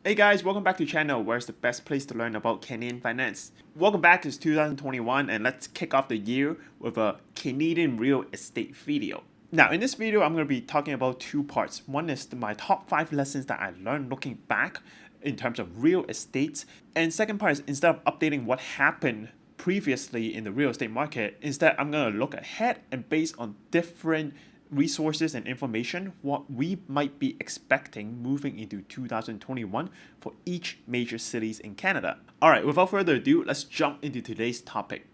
Hey guys, welcome back to the channel where it's the best place to learn about Canadian finance. Welcome back to 2021 and let's kick off the year with a Canadian real estate video. Now in this video I'm going to be talking about two parts. One is my top 5 lessons that I learned looking back in terms of real estate, and second part is instead of updating what happened previously in the real estate market, instead I'm going to look ahead and based on different resources and information what we might be expecting moving into 2021 for each major cities in Canada. Alright, without further ado, let's jump into today's topic.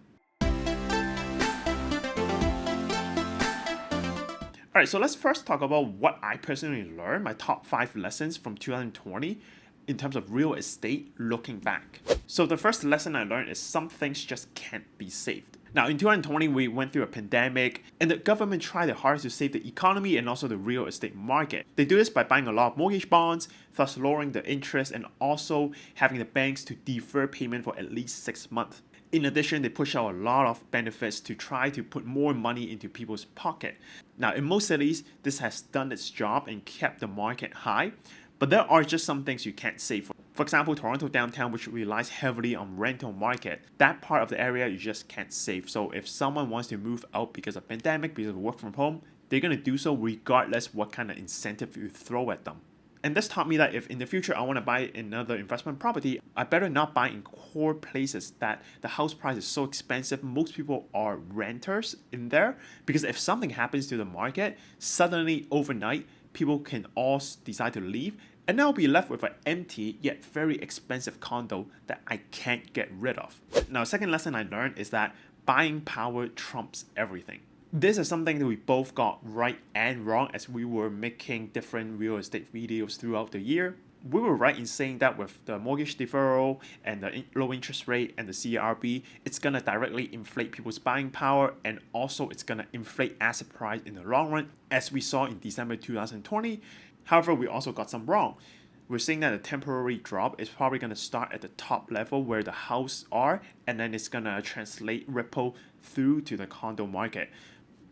Alright, so let's first talk about what I personally learned, my top 5 lessons from 2020 in terms of real estate looking back. So the first lesson I learned is some things just can't be saved. Now in 2020 we went through a pandemic and the government tried their hardest to save the economy and also the real estate market. They do this by buying a lot of mortgage bonds, thus lowering the interest and also having the banks to defer payment for at least 6 months. In addition, they push out a lot of benefits to try to put more money into people's pocket. Now in most cities, this has done its job and kept the market high, but there are just some things you can't save. For example, Toronto downtown, which relies heavily on rental market, that part of the area you just can't save. So if someone wants to move out because of pandemic, because of work from home, they're going to do so regardless what kind of incentive you throw at them. And this taught me that if in the future I want to buy another investment property, I better not buy in core places that the house price is so expensive. Most people are renters in there because if something happens to the market, suddenly overnight, people can all decide to leave and now I'll be left with an empty yet very expensive condo that I can't get rid of. Now, second lesson I learned is that buying power trumps everything. This is something that we both got right and wrong as we were making different real estate videos throughout the year. We were right in saying that with the mortgage deferral and the low interest rate and the CRB, it's going to directly inflate people's buying power and also it's going to inflate asset price in the long run, as we saw in December 2020. However, we also got some wrong. We're saying that a temporary drop is probably going to start at the top level where the house are and then it's going to translate ripple through to the condo market.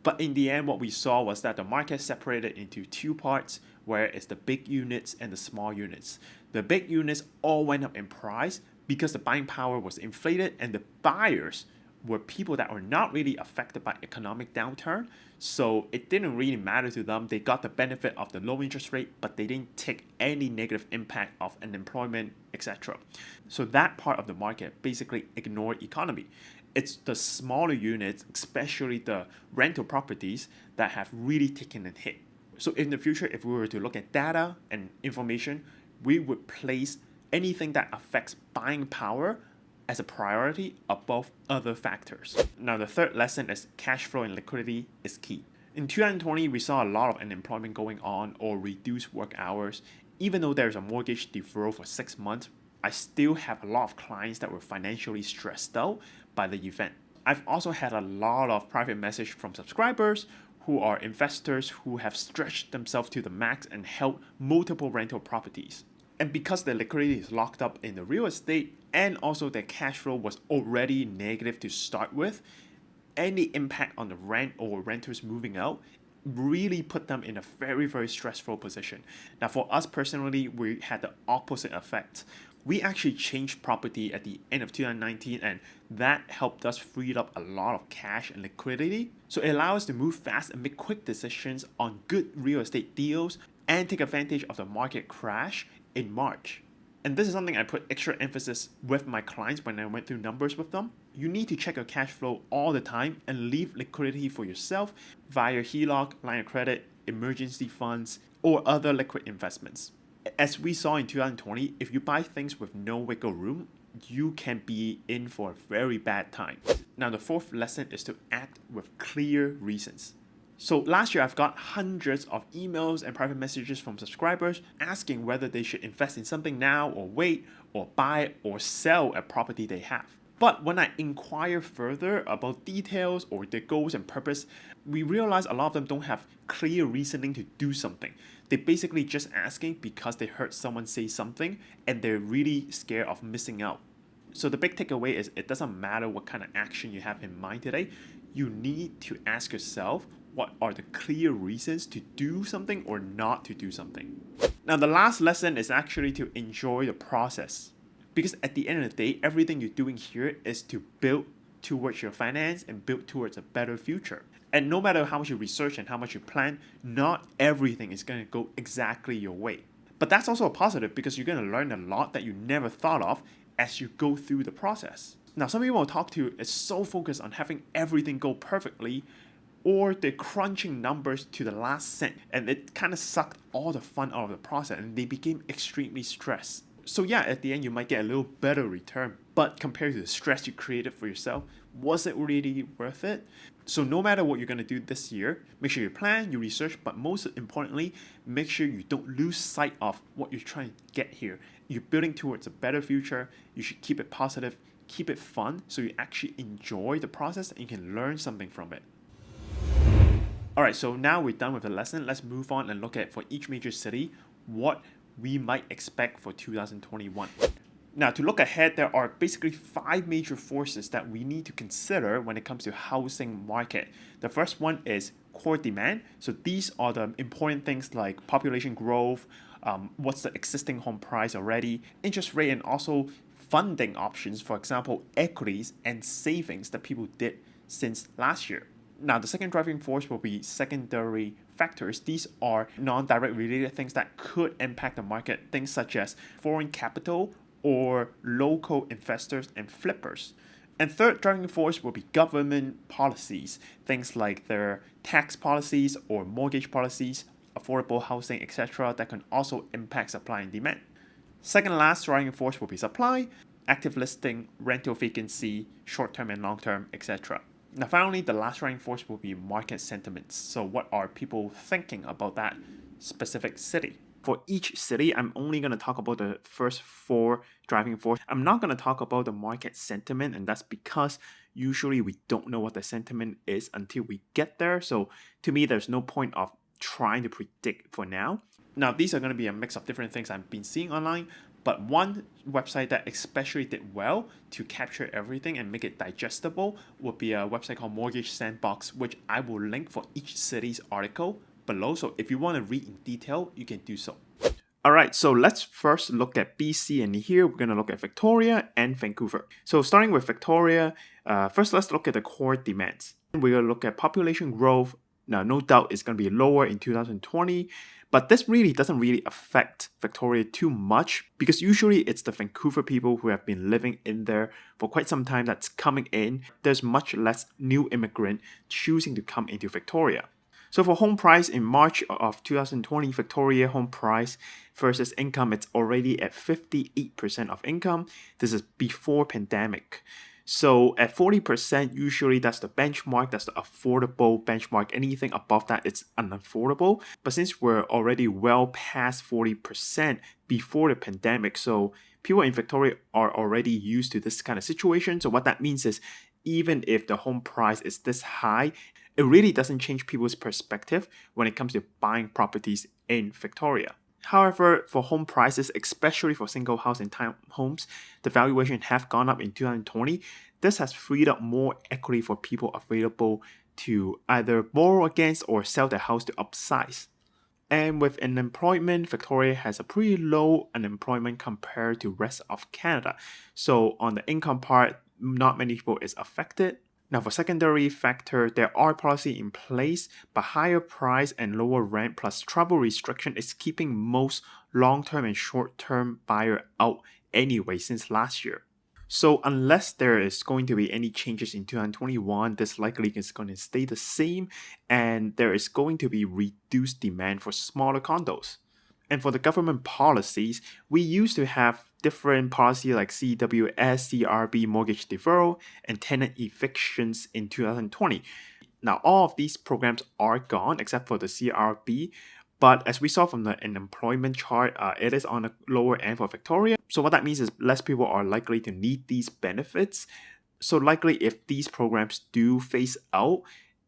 But in the end, what we saw was that the market separated into two parts, where it's the big units and the small units. The big units all went up in price because the buying power was inflated and the buyers were people that were not really affected by economic downturn. So it didn't really matter to them. They got the benefit of the low interest rate, but they didn't take any negative impact of unemployment, etc. So that part of the market basically ignored economy. It's the smaller units, especially the rental properties, that have really taken a hit. So in the future, if we were to look at data and information, we would place anything that affects buying power as a priority above other factors. Now the third lesson is cash flow and liquidity is key. In 2020, we saw a lot of unemployment going on or reduced work hours. Even though there's a mortgage deferral for 6 months, I still have a lot of clients that were financially stressed out by the event. I've also had a lot of private message from subscribers who are investors who have stretched themselves to the max and held multiple rental properties. And because the liquidity is locked up in the real estate and also their cash flow was already negative to start with, any impact on the rent or renters moving out really put them in a very, very stressful position. Now, for us personally, we had the opposite effect. We actually changed property at the end of 2019 and that helped us free up a lot of cash and liquidity. So it allowed us to move fast and make quick decisions on good real estate deals and take advantage of the market crash in March. And this is something I put extra emphasis with my clients when I went through numbers with them. You need to check your cash flow all the time and leave liquidity for yourself via HELOC, line of credit, emergency funds, or other liquid investments. As we saw in 2020, if you buy things with no wiggle room, you can be in for a very bad time. Now the fourth lesson is to act with clear reasons. So last year I've got hundreds of emails and private messages from subscribers asking whether they should invest in something now or wait or buy or sell a property they have. But when I inquire further about details or their goals and purpose, we realize a lot of them don't have clear reasoning to do something. They're basically just asking because they heard someone say something and they're really scared of missing out. So the big takeaway is it doesn't matter what kind of action you have in mind today. You need to ask yourself what are the clear reasons to do something or not to do something. Now, the last lesson is actually to enjoy the process. Because at the end of the day, everything you're doing here is to build towards your finance and build towards a better future. And no matter how much you research and how much you plan, not everything is going to go exactly your way. But that's also a positive because you're going to learn a lot that you never thought of as you go through the process. Now, some people I talk to is so focused on having everything go perfectly, or they're crunching numbers to the last cent, and it kind of sucked all the fun out of the process and they became extremely stressed. So yeah, at the end you might get a little better return, but compared to the stress you created for yourself, was it really worth it? So no matter what you're going to do this year, make sure you plan, you research, but most importantly, make sure you don't lose sight of what you're trying to get here. You're building towards a better future. You should keep it positive, keep it fun, so you actually enjoy the process and you can learn something from it. Alright, so now we're done with the lesson. Let's move on and look at, for each major city, what we might expect for 2021. Now, to look ahead, there are basically 5 major forces that we need to consider when it comes to housing market. The first one is core demand. So these are the important things like population growth, what's the existing home price already, interest rate, and also funding options, for example, equities and savings that people did since last year. Now, the second driving force will be secondary factors. These are non-direct related things that could impact the market, things such as foreign capital or local investors and flippers. And third driving force will be government policies, things like their tax policies or mortgage policies, affordable housing, etc., that can also impact supply and demand. Second last driving force will be supply, active listing, rental vacancy, short-term and long-term, etc. Now, finally, the last driving force will be market sentiments. So what are people thinking about that specific city? For each city, I'm only going to talk about the first 4 driving forces. I'm not going to talk about the market sentiment, and that's because usually we don't know what the sentiment is until we get there. So to me, there's no point of trying to predict for now. Now, these are going to be a mix of different things I've been seeing online, but one website that especially did well to capture everything and make it digestible would be a website called Mortgage Sandbox, which I will link for each city's article below. So if you want to read in detail, you can do so. Alright, so let's first look at BC, and here we're going to look at Victoria and Vancouver. So starting with Victoria, first let's look at the core demands. We're going to look at population growth. Now, no doubt it's going to be lower in 2020, but this really doesn't really affect Victoria too much because usually it's the Vancouver people who have been living in there for quite some time that's coming in. There's much less new immigrant choosing to come into Victoria. So for home price in March of 2020, Victoria home price versus income, it's already at 58% of income. This is before pandemic. So at 40%, usually that's the benchmark, that's the affordable benchmark. Anything above that, it's unaffordable. But since we're already well past 40% before the pandemic, so people in Victoria are already used to this kind of situation. So what that means is even if the home price is this high, it really doesn't change people's perspective when it comes to buying properties in Victoria. However, for home prices, especially for single house and townhomes, the valuation have gone up in 2020. This has freed up more equity for people available to either borrow against or sell their house to upsize. And with unemployment, Victoria has a pretty low unemployment compared to rest of Canada. So on the income part, not many people is affected. Now for secondary factor, there are policy in place, but higher price and lower rent plus travel restriction is keeping most long-term and short-term buyer out anyway since last year. So unless there is going to be any changes in 2021, this likely is going to stay the same and there is going to be reduced demand for smaller condos. And for the government policies, we used to have different policies like CWS, CRB, mortgage deferral, and tenant evictions in 2020. Now, all of these programs are gone except for the CRB. But as we saw from the unemployment chart, it is on the lower end for Victoria. So what that means is less people are likely to need these benefits. So likely if these programs do phase out,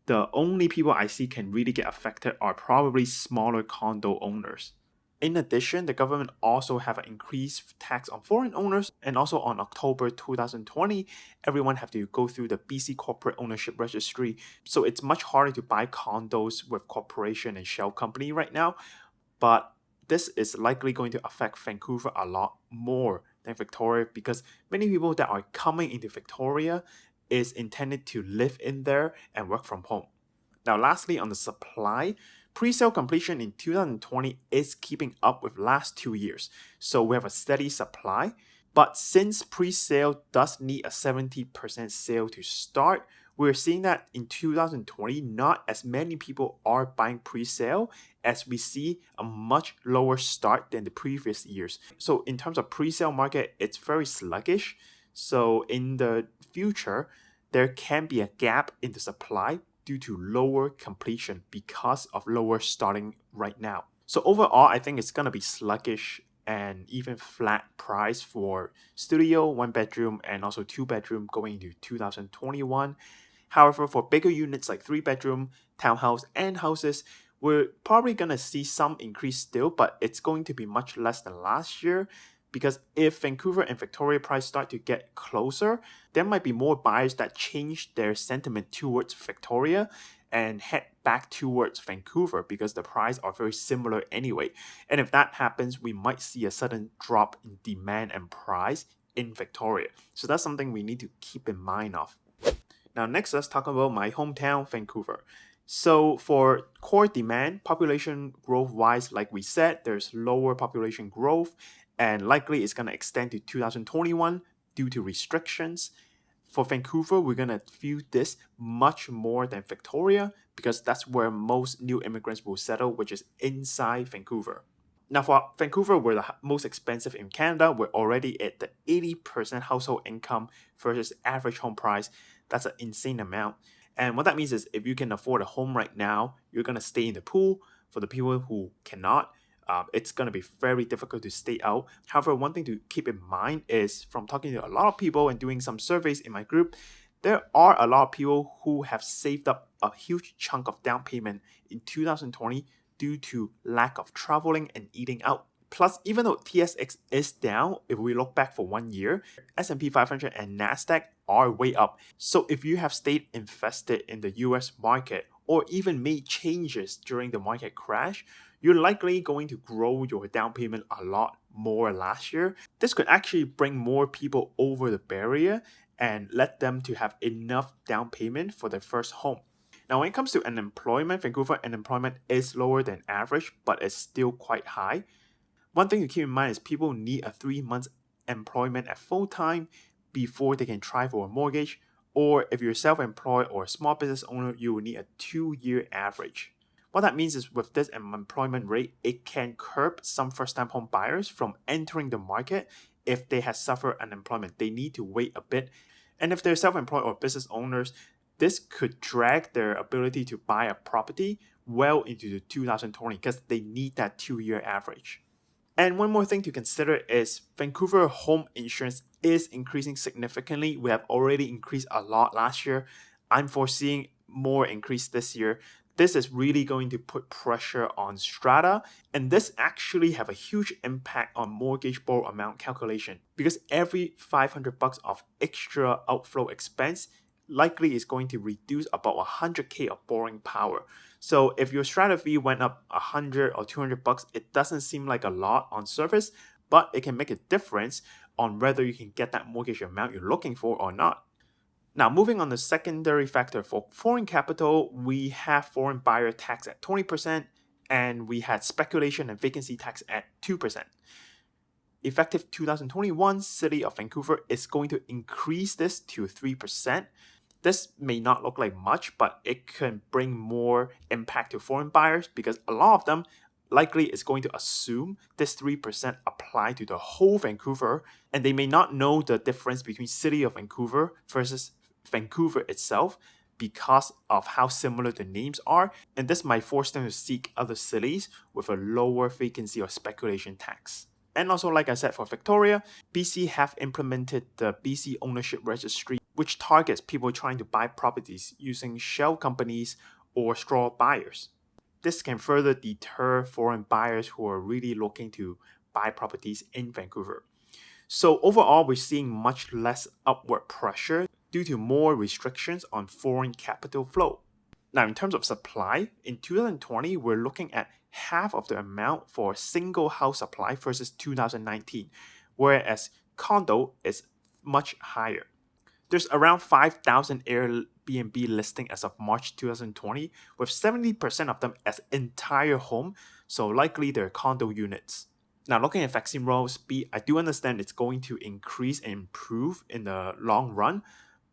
the only people I see can really get affected are probably smaller condo owners. In addition, the government also have an increased tax on foreign owners, and also on October 2020, everyone have to go through the BC Corporate Ownership Registry. So it's much harder to buy condos with corporation and shell company right now. But this is likely going to affect Vancouver a lot more than Victoria because many people that are coming into Victoria is intended to live in there and work from home. Now, lastly, on the supply, pre-sale completion in 2020 is keeping up with last 2 years. So we have a steady supply. But since pre-sale does need a 70% sale to start, we're seeing that in 2020, not as many people are buying pre-sale as we see a much lower start than the previous years. So in terms of pre-sale market, it's very sluggish. So in the future, there can be a gap in the supply due to lower completion because of lower starting right now. So overall, I think it's going to be sluggish and even flat price for studio, 1 bedroom, and also 2 bedroom going into 2021. However, for bigger units like 3 bedroom, townhouse, and houses, we're probably going to see some increase still, but it's going to be much less than last year. Because if Vancouver and Victoria price start to get closer, there might be more buyers that change their sentiment towards Victoria and head back towards Vancouver because the price are very similar anyway. And if that happens, we might see a sudden drop in demand and price in Victoria. So that's something we need to keep in mind of. Now next, let's talk about my hometown, Vancouver. So for core demand, population growth wise, like we said, there's lower population growth and likely it's going to extend to 2021 due to restrictions. For Vancouver, we're going to feel this much more than Victoria because that's where most new immigrants will settle, which is inside Vancouver. Now for Vancouver, we're the most expensive in Canada. We're already at the 80% household income versus average home price. That's an insane amount. And what that means is if you can afford a home right now, you're going to stay in the pool. For the people who cannot, it's going to be very difficult to stay out. However, one thing to keep in mind is from talking to a lot of people and doing some surveys in my group, there are a lot of people who have saved up a huge chunk of down payment in 2020 due to lack of traveling and eating out. Plus, even though TSX is down, if we look back for 1 year, S&P 500 and NASDAQ are way up. So if you have stayed invested in the US market or even made changes during the market crash, you're likely going to grow your down payment a lot more last year. This could actually bring more people over the barrier and let them to have enough down payment for their first home. Now, when it comes to unemployment, Vancouver unemployment is lower than average, but it's still quite high. One thing to keep in mind is people need a 3 months employment at full time before they can try for a mortgage, or if you're self-employed or a small business owner, you will need a 2-year average. What that means is with this unemployment rate, it can curb some first-time home buyers from entering the market if they have suffered unemployment. They need to wait a bit. And if they're self-employed or business owners, this could drag their ability to buy a property well into the 2020 because they need that 2-year average. And one more thing to consider is Vancouver home insurance is increasing significantly. We have already increased a lot last year. I'm foreseeing more increase this year. This is really going to put pressure on strata, and this actually have a huge impact on mortgage borrow amount calculation because every $500 of extra outflow expense likely is going to reduce about $100K of borrowing power. So if your strata fee went up $100 or $200, it doesn't seem like a lot on surface, but it can make a difference on whether you can get that mortgage amount you're looking for or not. Now, moving on to secondary factor for foreign capital, we have foreign buyer tax at 20% and we had speculation and vacancy tax at 2%. Effective 2021, City of Vancouver is going to increase this to 3%. This may not look like much, but it can bring more impact to foreign buyers because a lot of them likely is going to assume this 3% apply to the whole Vancouver, and they may not know the difference between City of Vancouver versus Vancouver itself because of how similar the names are, and this might force them to seek other cities with a lower vacancy or speculation tax. And also, like I said, for Victoria, BC have implemented the BC Ownership Registry, which targets people trying to buy properties using shell companies or straw buyers. This can further deter foreign buyers who are really looking to buy properties in Vancouver. So overall, we're seeing much less upward pressure due to more restrictions on foreign capital flow. Now, in terms of supply, in 2020, we're looking at half of the amount for a single house supply versus 2019, whereas condo is much higher. There's around 5,000 Airbnb listing as of March 2020, with 70% of them as entire home, so likely they're condo units. Now, looking at vaccine rollout speed, I do understand it's going to increase and improve in the long run,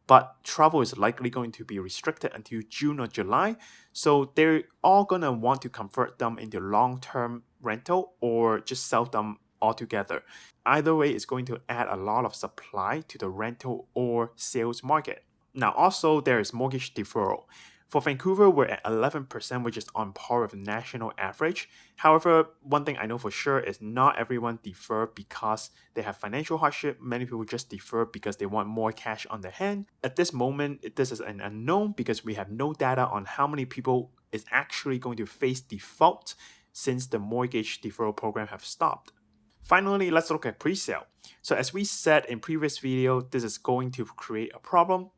but travel is likely going to be restricted until June or July, so they're all going to want to convert them into long-term rental or just sell them altogether. Either way, it's going to add a lot of supply to the rental or sales market. Now, also, there is mortgage deferral. For Vancouver, we're at 11%, which is on par with the national average. However, one thing I know for sure is not everyone defer because they have financial hardship. Many people just defer because they want more cash on their hand. At this moment, this is an unknown because we have no data on how many people is actually going to face default since the mortgage deferral program have stopped. Finally, let's look at pre-sale. So as we said in previous video, this is going to create a problem.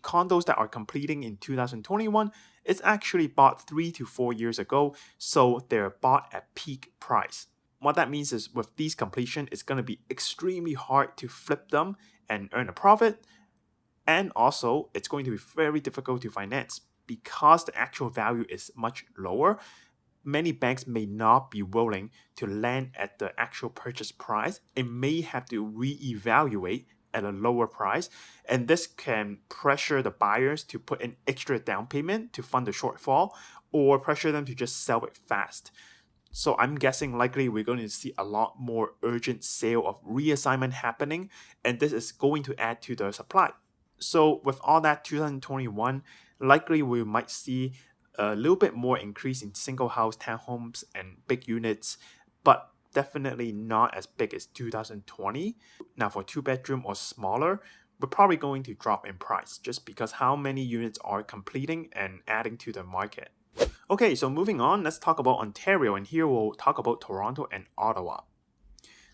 Condos that are completing in 2021 is actually bought 3 to 4 years ago, so they're bought at peak price. What that means is with these completion, it's going to be extremely hard to flip them and earn a profit, and also it's going to be very difficult to finance because the actual value is much lower. Many banks may not be willing to lend at the actual purchase price and may have to reevaluate at a lower price, and this can pressure the buyers to put in extra down payment to fund the shortfall or pressure them to just sell it fast. So I'm guessing likely we're going to see a lot more urgent sale of reassignment happening, and this is going to add to the supply. So with all that, 2021, likely we might see a little bit more increase in single house, townhomes, and big units, but definitely not as big as 2020. Now for 2-bedroom or smaller, we're probably going to drop in price just because how many units are completing and adding to the market. Okay, so moving on, let's talk about Ontario, and here we'll talk about Toronto and Ottawa.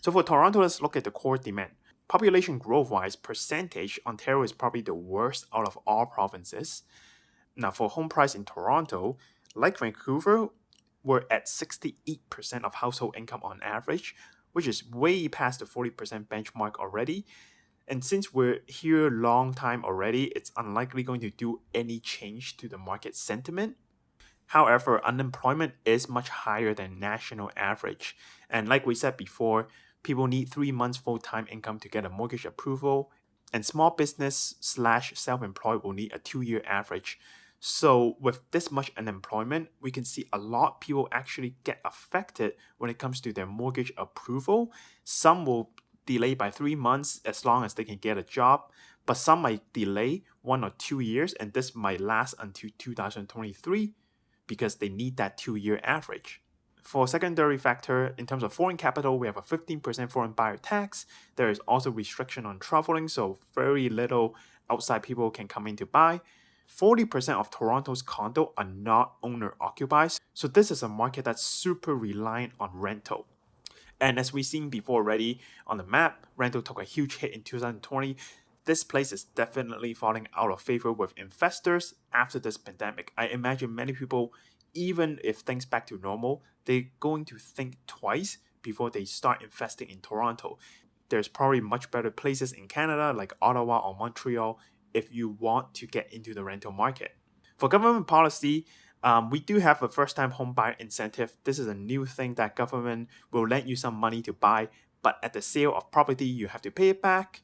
So for Toronto, let's look at the core demand. Population growth-wise, percentage, Ontario is probably the worst out of all provinces. Now for home price in Toronto, like Vancouver, we're at 68% of household income on average, which is way past the 40% benchmark already. And since we're here long time already, it's unlikely going to do any change to the market sentiment. However, unemployment is much higher than national average. And like we said before, people need 3 months full-time income to get a mortgage approval, and small business / self-employed will need a 2-year average. So with this much unemployment, we can see a lot of people actually get affected when it comes to their mortgage approval. Some will delay by 3 months as long as they can get a job, but some might delay 1 or 2 years, and this might last until 2023 because they need that 2-year average. For secondary factor, in terms of foreign capital, we have a 15% foreign buyer tax. There is also restriction on traveling, so very little outside people can come in to buy. 40% of Toronto's condo are not owner-occupied, so this is a market that's super reliant on rental. And as we've seen before already on the map, rental took a huge hit in 2020. This place is definitely falling out of favor with investors after this pandemic. I imagine many people, even if things back to normal, they're going to think twice before they start investing in Toronto. There's probably much better places in Canada like Ottawa or Montreal if you want to get into the rental market. For government policy, we do have a first-time home buyer incentive. This is a new thing that government will lend you some money to buy, but at the sale of property, you have to pay it back.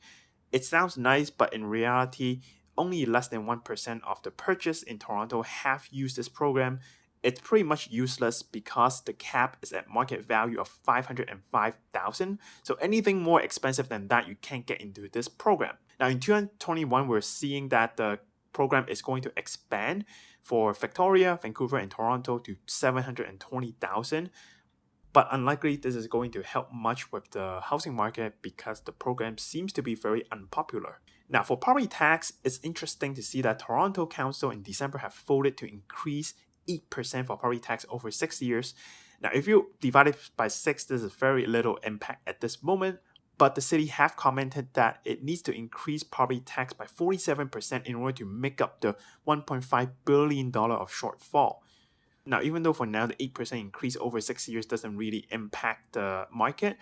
It sounds nice, but in reality, only less than 1% of the purchase in Toronto have used this program. It's pretty much useless because the cap is at market value of $505,000. So anything more expensive than that, you can't get into this program. Now in 2021, we're seeing that the program is going to expand for Victoria, Vancouver, and Toronto to $720,000. But unlikely this is going to help much with the housing market because the program seems to be very unpopular. Now for property tax, it's interesting to see that Toronto Council in December have voted to increase 8% for property tax over 6 years. Now if you divide it by 6, this is very little impact at this moment, but the city have commented that it needs to increase property tax by 47% in order to make up the $1.5 billion of shortfall. Now, even though for now the 8% increase over 6 years doesn't really impact the market,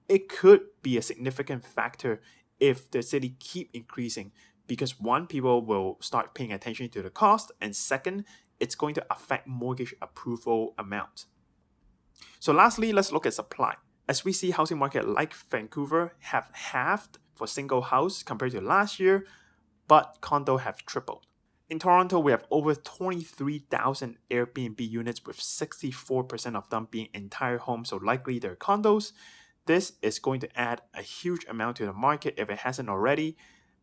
it could be a significant factor if the city keep increasing, because one, people will start paying attention to the cost, and second, it's going to affect mortgage approval amount. So lastly, let's look at supply. As we see, housing market like Vancouver have halved for single house compared to last year, but condo have tripled. In Toronto, we have over 23,000 Airbnb units, with 64% of them being entire homes, so likely they're condos. This is going to add a huge amount to the market if it hasn't already,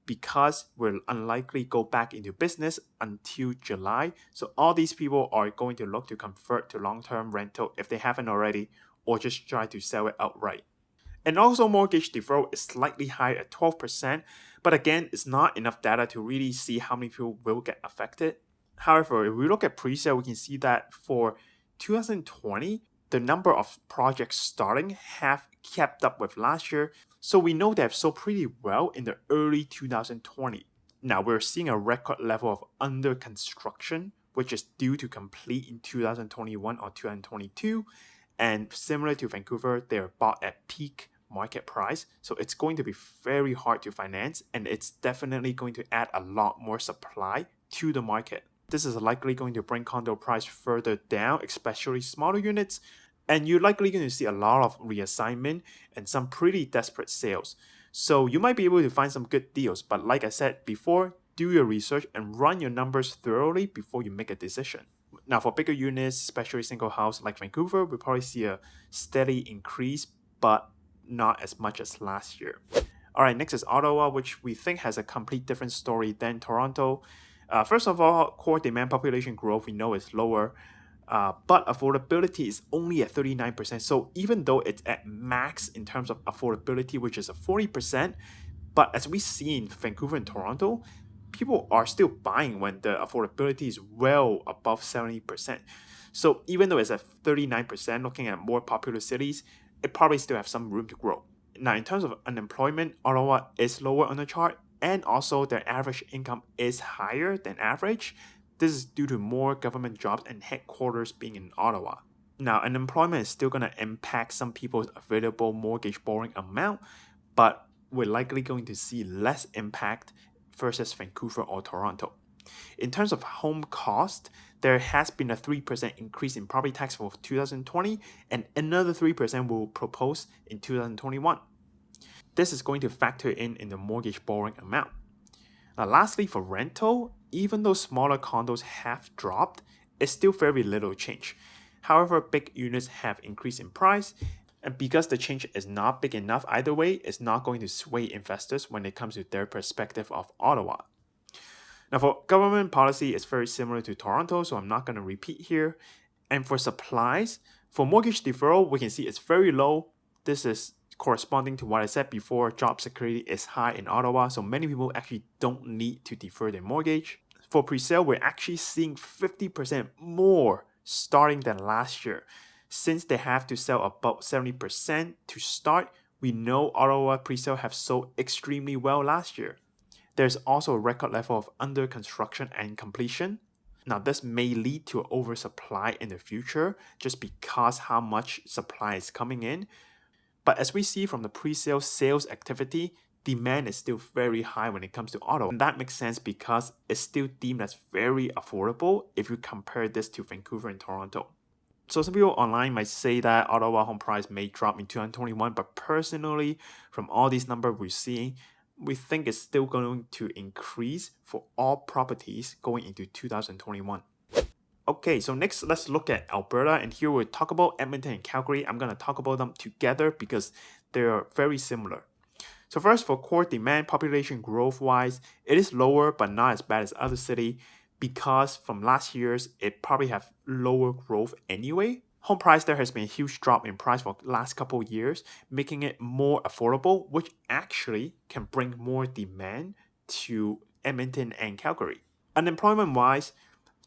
because we'll unlikely go back into business until July. So all these people are going to look to convert to long-term rental if they haven't already, or just try to sell it outright. And also, mortgage deferral is slightly higher at 12%, but again, it's not enough data to really see how many people will get affected. However, if we look at pre-sale, we can see that for 2020, the number of projects starting have kept up with last year, so we know they have sold pretty well in the early 2020. Now, we're seeing a record level of under construction, which is due to complete in 2021 or 2022. And similar to Vancouver, they are bought at peak market price. So it's going to be very hard to finance, and it's definitely going to add a lot more supply to the market. This is likely going to bring condo price further down, especially smaller units. And you're likely going to see a lot of reassignment and some pretty desperate sales. So you might be able to find some good deals. But like I said before, do your research and run your numbers thoroughly before you make a decision. Now, for bigger units, especially single house like Vancouver, we'll probably see a steady increase, but not as much as last year. All right, next is Ottawa, which we think has a complete different story than Toronto. First of all, core demand population growth we know is lower, but affordability is only at 39%. So even though it's at max in terms of affordability, which is a 40%, but as we see in Vancouver and Toronto, people are still buying when the affordability is well above 70%. So even though it's at 39%, looking at more popular cities, it probably still have some room to grow. Now, in terms of unemployment, Ottawa is lower on the chart, and also their average income is higher than average. This is due to more government jobs and headquarters being in Ottawa. Now, unemployment is still going to impact some people's available mortgage borrowing amount, but we're likely going to see less impact versus Vancouver or Toronto. In terms of home cost, there has been a 3% increase in property tax for 2020, and another 3% will propose in 2021. This is going to factor in the mortgage borrowing amount. Now, lastly, for rental, even though smaller condos have dropped, it's still very little change. However, big units have increased in price, and because the change is not big enough either way, it's not going to sway investors when it comes to their perspective of Ottawa. Now, for government policy, it's very similar to Toronto, so I'm not going to repeat here. And for supplies, for mortgage deferral, we can see it's very low. This is corresponding to what I said before, job security is high in Ottawa, so many people actually don't need to defer their mortgage. For pre-sale, we're actually seeing 50% more starting than last year. Since they have to sell about 70% to start, we know Ottawa pre-sale have sold extremely well last year. There's also a record level of under construction and completion. Now, this may lead to an oversupply in the future just because how much supply is coming in. But as we see from the pre-sale sales activity, demand is still very high when it comes to Ottawa. And that makes sense because it's still deemed as very affordable if you compare this to Vancouver and Toronto. So some people online might say that Ottawa home price may drop in 2021, but personally, from all these numbers we're seeing, we think it's still going to increase for all properties going into 2021. Okay, so next let's look at Alberta, and here we'll talk about Edmonton and Calgary. I'm going to talk about them together because they're very similar. So first, for core demand, population growth-wise, it is lower but not as bad as other cities because from last year's, it probably have lower growth anyway. Home price there has been a huge drop in price for the last couple of years, making it more affordable, which actually can bring more demand to Edmonton and Calgary. Unemployment-wise,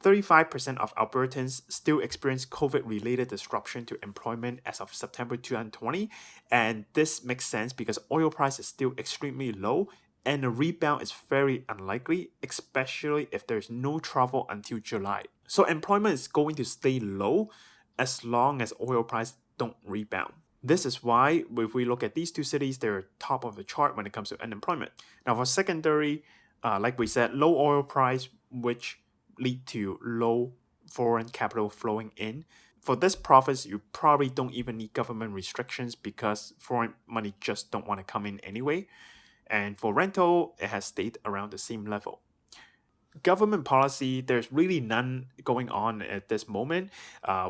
35% of Albertans still experience COVID-related disruption to employment as of September 2020, and this makes sense because oil price is still extremely low, and a rebound is very unlikely, especially if there's no travel until July. So employment is going to stay low as long as oil prices don't rebound. This is why if we look at these two cities, they're top of the chart when it comes to unemployment. Now for secondary, like we said, low oil price, which lead to low foreign capital flowing in. For this province, you probably don't even need government restrictions because foreign money just don't want to come in anyway. And for rental, it has stayed around the same level. Government policy, there's really none going on at this moment,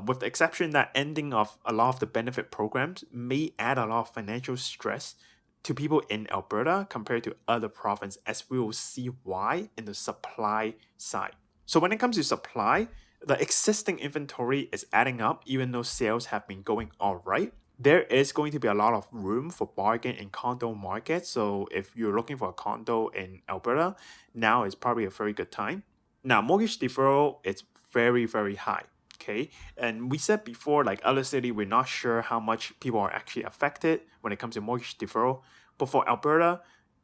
with the exception that ending of a lot of the benefit programs may add a lot of financial stress to people in Alberta compared to other provinces, as we will see why in the supply side. So when it comes to supply, the existing inventory is adding up even though sales have been going all right. There is going to be a lot of room for bargain in condo market. So if you're looking for a condo in Alberta, now is probably a very good time. Now, mortgage deferral is very, very high. Okay. And we said before, like other city, we're not sure how much people are actually affected when it comes to mortgage deferral. But for Alberta,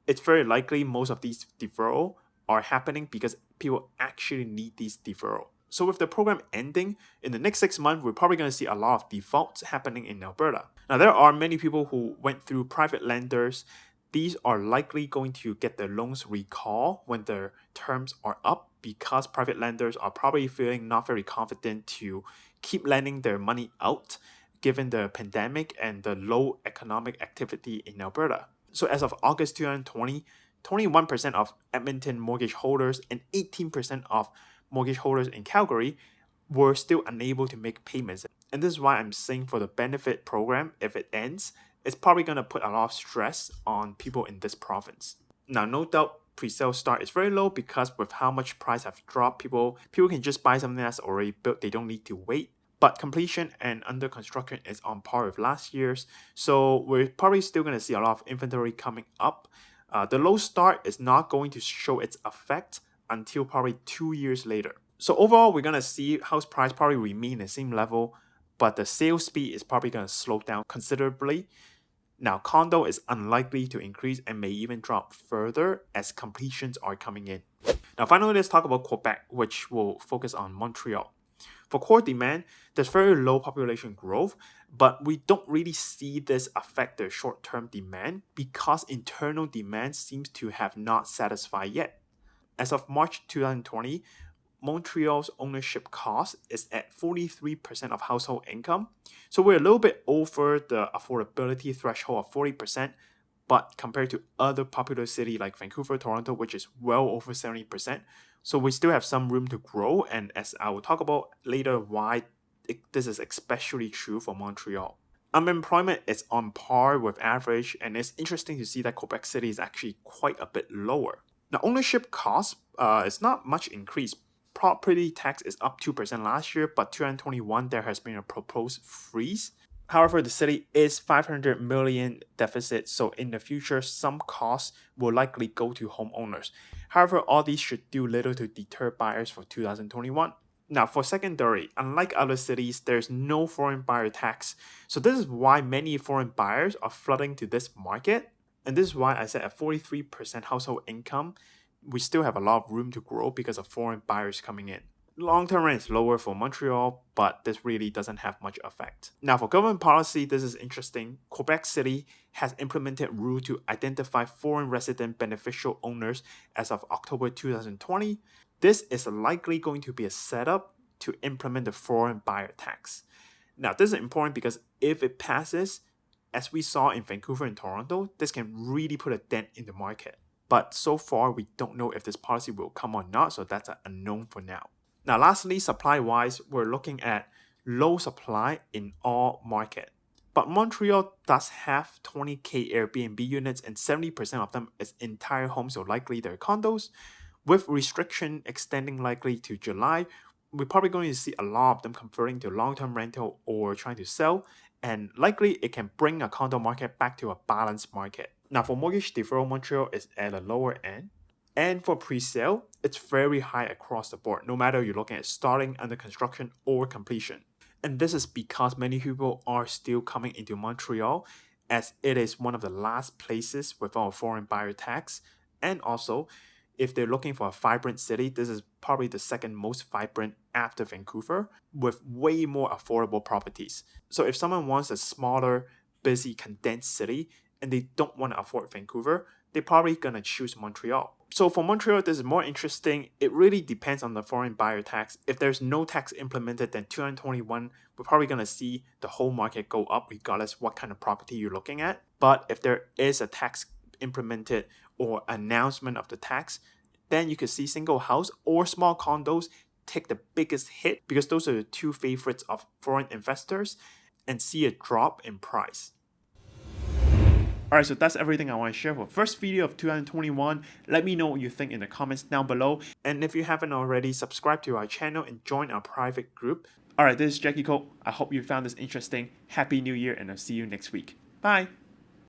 it's very likely most of these deferral are happening because people actually need these deferral. So with the program ending, in the next 6 months, we're probably going to see a lot of defaults happening in Alberta. Now, there are many people who went through private lenders. These are likely going to get their loans recalled when their terms are up because private lenders are probably feeling not very confident to keep lending their money out given the pandemic and the low economic activity in Alberta. So as of August 2020, 21% of Edmonton mortgage holders and 18% of mortgage holders in Calgary were still unable to make payments. And this is why I'm saying for the benefit program, if it ends, it's probably going to put a lot of stress on people in this province. Now, no doubt pre-sale start is very low because with how much price have dropped, people can just buy something that's already built. They don't need to wait. But completion and under construction is on par with last year's. So we're probably still going to see a lot of inventory coming up. The low start is not going to show its effect until probably 2 years later. So overall, we're going to see house price probably remain the same level, but the sales speed is probably going to slow down considerably. Now, condo is unlikely to increase and may even drop further as completions are coming in. Now, finally, let's talk about Quebec, which will focus on Montreal. For core demand, there's very low population growth, but we don't really see this affect the short-term demand because internal demand seems to have not satisfied yet. As of March 2020, Montreal's ownership cost is at 43% of household income. So we're a little bit over the affordability threshold of 40%, but compared to other popular cities like Vancouver, Toronto, which is well over 70%. So we still have some room to grow, and as I will talk about later why this is especially true for Montreal. Unemployment is on par with average, and it's interesting to see that Quebec City is actually quite a bit lower. Now, ownership cost is not much increase. Property tax is up 2% last year, but 2021 there has been a proposed freeze. However, the city is 500 million deficit, so in the future, some costs will likely go to homeowners. However, all these should do little to deter buyers for 2021. Now, for secondary, unlike other cities, there's no foreign buyer tax. So this is why many foreign buyers are flooding to this market. And this is why I said at 43% household income, we still have a lot of room to grow because of foreign buyers coming in. Long-term rent is lower for Montreal, but this really doesn't have much effect. Now, for government policy, this is interesting. Quebec City has implemented rule to identify foreign resident beneficial owners as of October 2020. This is likely going to be a setup to implement the foreign buyer tax. Now, this is important because if it passes, as we saw in Vancouver and Toronto, this can really put a dent in the market. But so far, we don't know if this policy will come or not, so that's an unknown for now. Now, lastly, supply-wise, we're looking at low supply in all markets. But Montreal does have 20,000 Airbnb units and 70% of them is entire homes, so likely they're condos. With restriction extending likely to July, we're probably going to see a lot of them converting to long-term rental or trying to sell, and likely it can bring a condo market back to a balanced market. Now, for mortgage deferral, Montreal is at a lower end. And for pre-sale, it's very high across the board, no matter you're looking at starting, under construction, or completion. And this is because many people are still coming into Montreal as it is one of the last places without a foreign buyer tax. And also, if they're looking for a vibrant city, this is probably the second most vibrant after Vancouver, with way more affordable properties. So if someone wants a smaller, busy, condensed city, and they don't want to afford Vancouver, they're probably going to choose Montreal. So for Montreal, this is more interesting. It really depends on the foreign buyer tax. If there's no tax implemented, then 2021, we're probably going to see the whole market go up regardless what kind of property you're looking at. But if there is a tax implemented or announcement of the tax, then you could see single house or small condos take the biggest hit because those are the two favorites of foreign investors, and see a drop in price. Alright, so that's everything I want to share for first video of 2021. Let me know what you think in the comments down below. And if you haven't already, subscribe to our channel and join our private group. Alright, this is Jacky. I hope you found this interesting. Happy New Year, and I'll see you next week. Bye!